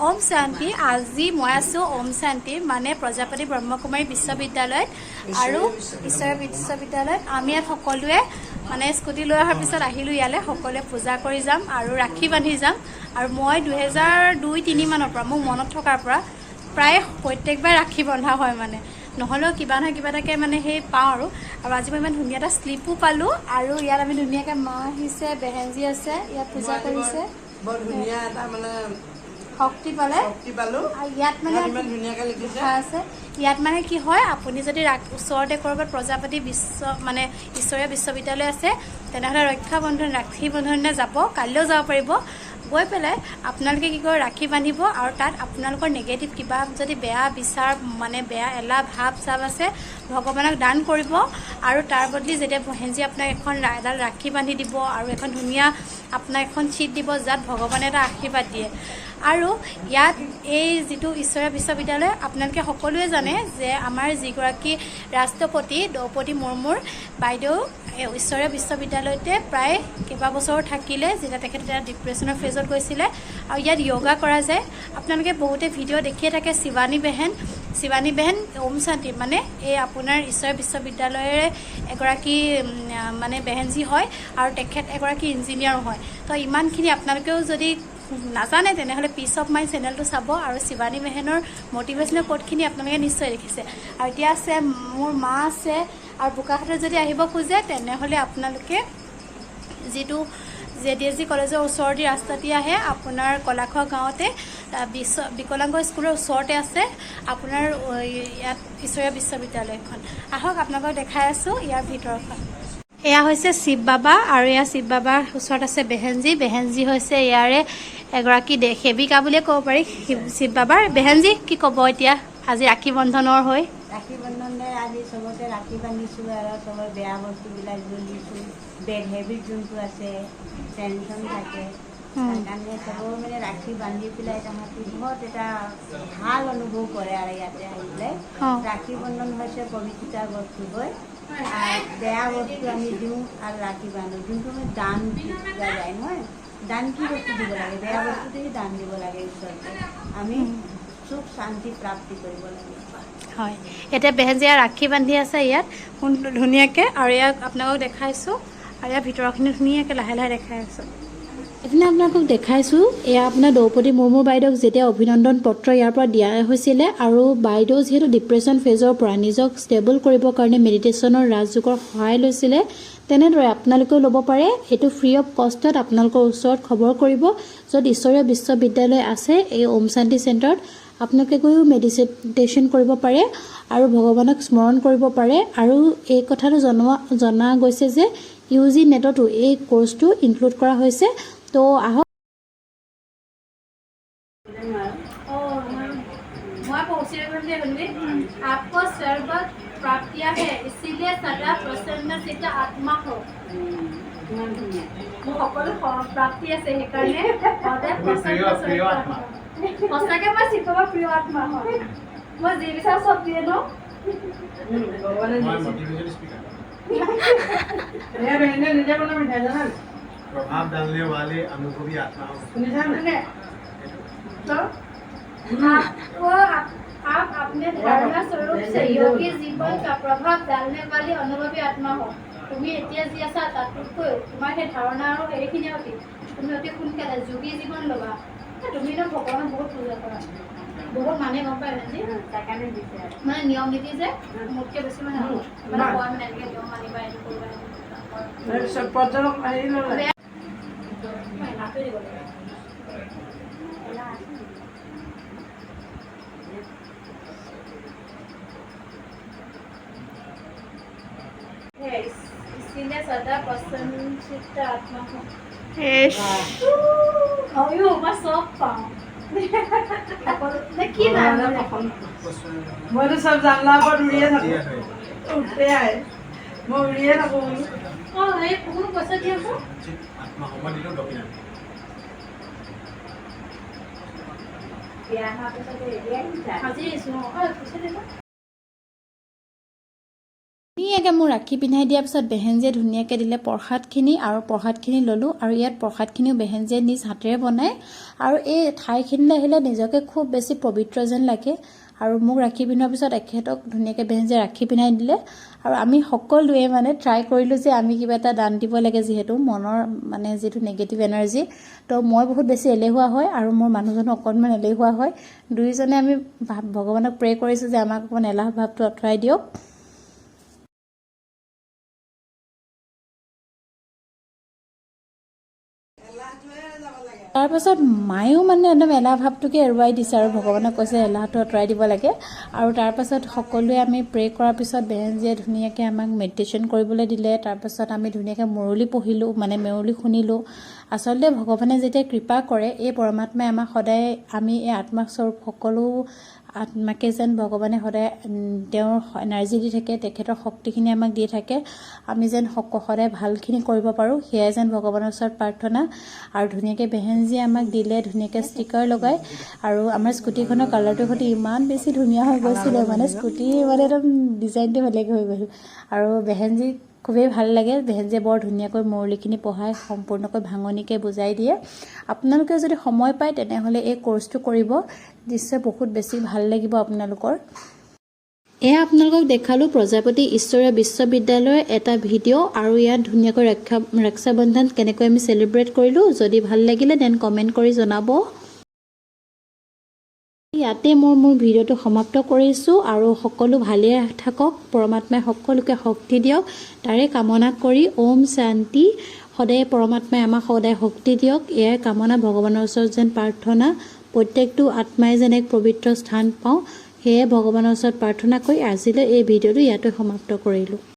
ओम शांति আজি মই আছো ओम शांति মানে प्रजापति ब्रह्मकुमारी विश्वविद्यालय আৰু ঈশ্বৰ বিশ্ববিদ্যালয় আমি সকলোৱে মানে স্কুটি লৈ অহাৰ পিছত আহিলো ইয়ালে সকলোৱে পূজা কৰি যাম আৰু ৰাখি বান্ধি যাম আৰু মই 2002-3 মানৰ পৰা মোৰ মনত থকাৰ পৰা প্ৰায় প্ৰত্যেকবাৰ ৰাখি বন্ধা হয় মানে নহলে কিবা না কিবা তাকে মানে হে পাও আৰু আজি মই ইমান ধুনীয়া এটা স্লিপো পালো আৰু ইয়াত আমি ধুনীয়াকে মা আহিছে বেহেনজি আছে ইয়াত পূজা কৰিছে বৰ ধুনীয়া এটা মানে শক্তি পালো আৰু ইয়াত মানে ইমান ধুনীয়াকৈ লিখিছে আছে ইয়াত মানে কি হয় আপুনি যদি ওচৰতে কৰবাত প্ৰজাপতি বিশ্ব মানে ঈশ্বৰীয় বিশ্ববিদ্যালয় আছে তেনেহলে ৰক্ষা বন্ধন ৰাখি বন্ধনে যাব কালিও যাব পাৰিব গৈ পেলাই আপোনালোকে কি কৰে ৰাখি বান্ধিব আৰু তাত আপোনালোকৰ নেগেটিভ কিবা যদি বেয়া বিচাৰ মানে বেয়া এলা ভাব চাব আছে ভগৱানক দান কৰিব আৰু তাৰ বদলি যেতিয়া হেঞ্জি আপোনাক এখন এডাল ৰাখি বান্ধি দিব আৰু এখন ধুনীয়া আপোনাক এখন চিট দিব যাত ভগৱানে এটা আশীৰ্বাদ দিয়ে আৰু ইয়াত এই যেটো ঈশ্বৰীয় বিশ্ববিদ্যালয় আপোনালোকে সকলোৱে জানে যে আমাৰ যিগৰাকী ৰাষ্ট্ৰপতি দ্ৰৌপদী মুৰ্মুৰ বাইদেউ ঈশ্বৰীয় বিশ্ববিদ্যালয়তে প্ৰায় কেইবা বছৰ থাকিলে যেতিয়া তেখেতে ডিপ্ৰেছনৰ ফেজত গৈছিলে আৰু ইয়াত যোগা কৰা যায় আপোনালোকে বহুতে ভিডিঅ' দেখিয়ে থাকে শিৱানী বেহেন ওম শান্তি মানে এই আপোনাৰ ঈশ্বৰীয় বিশ্ববিদ্যালয়ৰে এগৰাকী মানে বেহেনজি হয় আৰু তেখেত এগৰাকী ইঞ্জিনিয়াৰো হয় তো ইমানখিনি আপোনালোকেও যদি নাজানে তেনেহলে পিস অফ মাই চেনেলটো চাব আৰু শিৱানী বেহেনৰ মোটিভেশনাল কোটখিনি আপোনালোকে নিশ্চয় দেখিছে আৰু এতিয়া আছে মোৰ মা আছে আৰু বুকাহাটত যদি আহিব খোজে তেনেহলে আপোনালোকে যেটো জেডিএসজি কলেজৰ ওচৰতে ৰাস্তাটি আহে আপোনাৰ কলাখোৱা গাঁৱতে বিকলাংগ স্কুলৰ ওচৰতে আছে আপোনাৰ ইয়াত ঈশ্বৰীয় বিশ্ববিদ্যালয়খন আহক আপোনালোকক দেখাই আছো ইয়াৰ ভিতৰখন এয়া হৈছে শিৱ বাবা আৰু এয়া শিৱ বাবাৰ ওচৰত আছে বেহেনজি হৈছে ইয়াৰে এগৰাকী সেৱিকা বুলিয়ে ক'ব পাৰি শিৱ বাবাৰ বেহেনজি কি ক'ব এতিয়া আজি ৰাখি বন্ধনৰ হৈ ৰাখি বন্ধনে আজি সবতে ৰাখি বান্ধিছো আৰু সবৰ বেয়া বস্তুবিলাক জ্বলিছো বেড হেবিট যোনটো আছে টেনশ্যন থাকে সেইকাৰণে সবৰ মানে ৰাখি বান্ধি পেলাই তাহাঁতি বহুত এটা ভাল অনুভৱ কৰে আৰু ইয়াতে আহি পেলাই ৰাখি বন্ধন হৈছে পবিত্ৰতা বস্তু হয় বেয়া বস্তু আমি দিওঁ আৰু ৰাখি বান্ধো যোনটো আমি দান দিয়া যায় নহয় দান কি বস্তু দিব লাগে বেয়া বস্তুটোহে দান দিব লাগে ঈশ্বৰকে আমি সুখ শান্তি প্ৰাপ্তি কৰিব লাগে হয় এটা বেহেনজিয়া ৰাখি বান্ধি আছে ইয়াত ধুনীয়াকে আৰু ইয়াক আপোনালোকক দেখাইছো আৰু ইয়াৰ ভিতৰখিনি ধুনীয়াকে লাহে লাহে দেখাইছো এতিয়া আপোনালোকক দেখাইছো এয়া আপোনাৰ দ্ৰৌপদী মুৰ্মু বাইদেউক যেতিয়া অভিনন্দন পত্ৰ ইয়াৰ পৰা দিয়া হৈছিলে আৰু বাইদেউ যেহেতু ডিপ্ৰেছন ফেজৰ পৰা নিজক ষ্টেবল কৰিবৰ কাৰণে মেডিটেশ্যনৰ ৰাজযোগৰ সহায় লৈছিলে তেনেদৰে আপোনালোকেও ল'ব পাৰে এইটো ফ্ৰী অফ কষ্টত আপোনালোকৰ ওচৰত খবৰ কৰিব য'ত ঈশ্বৰীয় বিশ্ববিদ্যালয় আছে এই ওম শান্তি চেণ্টাৰত আপোনালোকে গৈও মেডিটেশ্যন কৰিব পাৰে আৰু ভগৱানক স্মৰণ কৰিব পাৰে আৰু এই কথাটো জনা গৈছে যে ইউজি নেটতো এই কোৰ্সটো ইনক্লুড কৰা হৈছে তো আহক आपको सर्वत प्राप्तियां है इसीलिए सदा प्रसन्न चित्त आत्मा हो সকলো প্ৰাপ্তি আছে সেইকাৰণে সদায় প্ৰসন্ন আত্মা সঁচাকে মই শিৱৰ প্ৰিয় আত্মা হয় মই যি বিচাৰ চব দিয়ে ন प्रभाव डालने वाले अनुभवी आत्मा आप अपने धारणा स्वरूप से योगी जीवन का प्रभाव डालने वाली अनुभवी आत्मा हो তুমি এতিয়া যি আছা তাতকৈ তোমাৰ সেই ধাৰণা আৰু হেৰিখিনি অতি তুমি অতি সোনকালে যোগী জীৱন ল'বা তুমি ন ভগৱানক বহুত পূজা কৰা বহুত মানে গম পাই আজি তাকানে দিছে মানে নিয়ম নীতি যে মোতকে বেছি মানে মানে কোৱা মানে এনেকৈ নিয়ম মানিবা এইটো কৰিবা সব পৰ্যটক আহি ল'লে इसीलिए सदा प्रसन्न चित्त आत्मा हो अयो मैं सब पाऊं देखिए ना মই তো সব জানলা पर उड़िए থাকো उठते आए মই उड़िए থাকো ओ ये कौन पैसा दिया को आत्मा होमा दिलो डॉक्टर বিয়া হোৱাৰ পিছতে এতিয়াই हाजी सुनो पैसा देना ধুনীয়াকৈ মোৰ ৰাখি পিন্ধাই দিয়াৰ পিছত বেহেনজিয়ে ধুনীয়াকৈ দিলে প্ৰসাদখিনি আৰু প্ৰসাদখিনি ল'লোঁ আৰু ইয়াত প্ৰসাদখিনিও বেহেনজিয়ে নিজ হাতেৰে বনায় আৰু এই ঠাইখিনিলৈ আহিলে নিজকে খুব বেছি পবিত্ৰ যেন লাগে আৰু মোক ৰাখি পিন্ধোৱাৰ পিছত এখেতক ধুনীয়াকৈ বেহেনজিয়ে ৰাখি পিন্ধাই দিলে আৰু আমি সকলোৱে মানে ট্ৰাই কৰিলোঁ যে আমি কিবা এটা দান দিব লাগে যিহেতু মনৰ মানে যিটো নিগেটিভ এনাৰ্জি তো মই বহুত বেছি এলেহুৱা হয় আৰু মোৰ মানুহজনো অকণমান এলেহুৱা হয় দুয়োজনে আমি ভগৱানক প্ৰে কৰিছোঁ যে আমাক অকণমান এলাহ ভাৱটো আঁতৰাই দিয়ক তাৰপাছত মায়েও মানে একদম এলাহ ভাৱটোকে এৰুৱাই দিছে আৰু ভগৱানক কৈছে এলাহটো আঁতৰাই দিব লাগে আৰু তাৰপাছত সকলোৱে আমি প্ৰে কৰাৰ পিছত বেহেনজিয়ে ধুনীয়াকৈ আমাক মেডিটেশ্যন কৰিবলৈ দিলে তাৰপাছত আমি ধুনীয়াকৈ মুৰলি পঢ়িলোঁ মানে মেউলি শুনিলোঁ আচলতে ভগৱানে যেতিয়া কৃপা কৰে এই পৰমাত্মাই আমাক সদায় আমি এই আত্মাস্বৰূপ সকলো আত্মাকে যেন ভগৱানে সদায় তেওঁৰ এনাৰ্জি দি থাকে তেখেতৰ শক্তিখিনি আমাক দি থাকে আমি যেন সদায় ভালখিনি কৰিব পাৰোঁ সেয়াই যেন ভগৱানৰ ওচৰত প্ৰাৰ্থনা আৰু ধুনীয়াকৈ বেহেনজিয়ে আমাক দিলে ধুনীয়াকৈ ষ্টিকাৰ লগাই আৰু আমাৰ স্কুটিখনৰ কালাৰটোৰ সৈতে ইমান বেছি ধুনীয়া হৈ গৈছিলে মানে স্কুটি মানে একদম ডিজাইনটো বেলেগ হৈ গ'ল আৰু বেহেনজি খুবেই ভাল লাগে বেহেনজিয়ে বৰ ধুনীয়াকৈ মুৰলিখিনি পঢ়াই সম্পূৰ্ণকৈ ভাঙনিকৈ বুজাই দিয়ে আপোনালোকে যদি সময় পায় তেনেহ'লে এই কৰ্চটো কৰিব নিশ্চয় বহুত বেছি ভাল লাগিব আপোনালোকৰ এয়া আপোনালোকক দেখালোঁ প্ৰজাপতি ঈশ্বৰীয় বিশ্ববিদ্যালয়ৰ এটা ভিডিঅ' আৰু ইয়াত ধুনীয়াকৈ ৰক্ষাবন্ধন কেনেকৈ আমি চেলিব্ৰেট কৰিলোঁ যদি ভাল লাগিলে দেন কমেণ্ট কৰি জনাব ইয়াতে মোৰ ভিডিঅ'টো সমাপ্ত কৰিছোঁ আৰু সকলো ভালে থাকক পৰমাত্মাই সকলোকে শক্তি দিয়ক তাৰে কামনা কৰি ওম শান্তি সদায় পৰমাত্মাই আমাক সদায় শক্তি দিয়ক এয়াই কামনা ভগৱানৰ ওচৰত যেন প্ৰাৰ্থনা প্ৰত্যেকটো আত্মাই যেন এক পবিত্ৰ স্থান পাওঁ সেয়ে ভগৱানৰ ওচৰত প্ৰাৰ্থনা কৰি আজিলৈ এই ভিডিঅ'টো ইয়াতে সমাপ্ত কৰিলোঁ